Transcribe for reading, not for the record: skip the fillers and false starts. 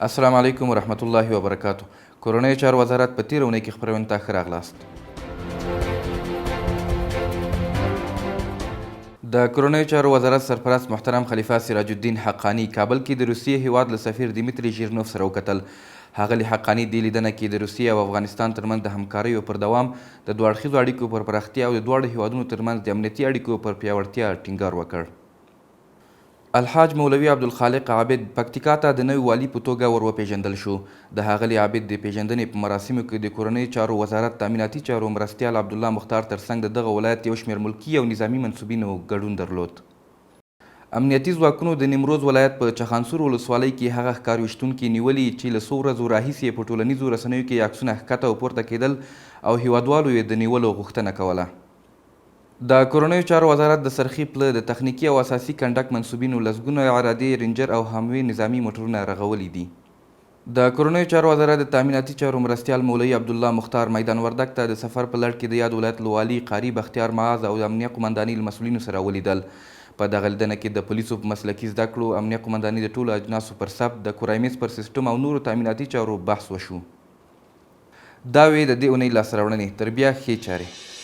السلام علیکم ورحمت الله وبرکاتو. کورنیو چارو وزارت په تېره اونۍ کې خپرونې ته ښه راغلاست. د کورنیو چارو وزارت سرپرست محترم خلیفه سراج الدین حقانی کابل کې د روسیې هیواد له سفیر دیمیتری ژیرنوف سره وکتل. ښاغلي حقانی دې لیدنه کې د روسیې او افغانستان ترمنځ د همکاریو پر دوام، د دوه اړخیزو اړیکو پر پراختیا او د دواړو هیوادونو ترمنځ د امنیتي اړیکو پر پیاوړتیا ټینګار وکړ. الحاج مولوي عبدالخالق عابد پکتیکا ته د نوي والي په توګه ور وپېژندل شو. د ښاغلي عابد د پېژندنې په مراسمو کې د کورنیو چارو وزارت تامیناتي چارو مرستیال عبدالله مختار ترڅنګ د دغه ولایت یو شمېر ملکي او نظامي منصوبینو ګډون درلود. امنیتي ځواکونو د نیمروز ولایت په چخانسور ولسوالۍ کې هغه ښکار ویشتونکي نیولي چې له څو ورځو راهیسې په ټولنیزو رسنیو کې عکسونه ښکته او پورته کېدل او هیوادوالو یې د نیولو غوښتنه کوله. د کورنیو چارو وزارت د سرخي پله د تخنیکي او اساسي کنډک منصوبینو لسګونه عرادې رینجر او حموي نظامي موټرونه رغولي دي. د کورنیو چارو وزارت د تامیناتي چارو مرستیال مولوي عبدالله مختار میدان وردګ ته د سفر په لړ کې د یاد ولایت له والي قاري بختیار معاذ او د امنیه قمنداني له مسؤلینو سره ولیدل. په دغه لیدنه کې د پولیسو په مسلکي زده کړو، امنیه قمنداني د ټولو اجناسو پر ثبت، د کورامیز پر سیسټم او نورو تامیناتي چارو بحث وشو. دا وې د دې اونۍ لاسته راوړنې. تر بیا ښې چارې.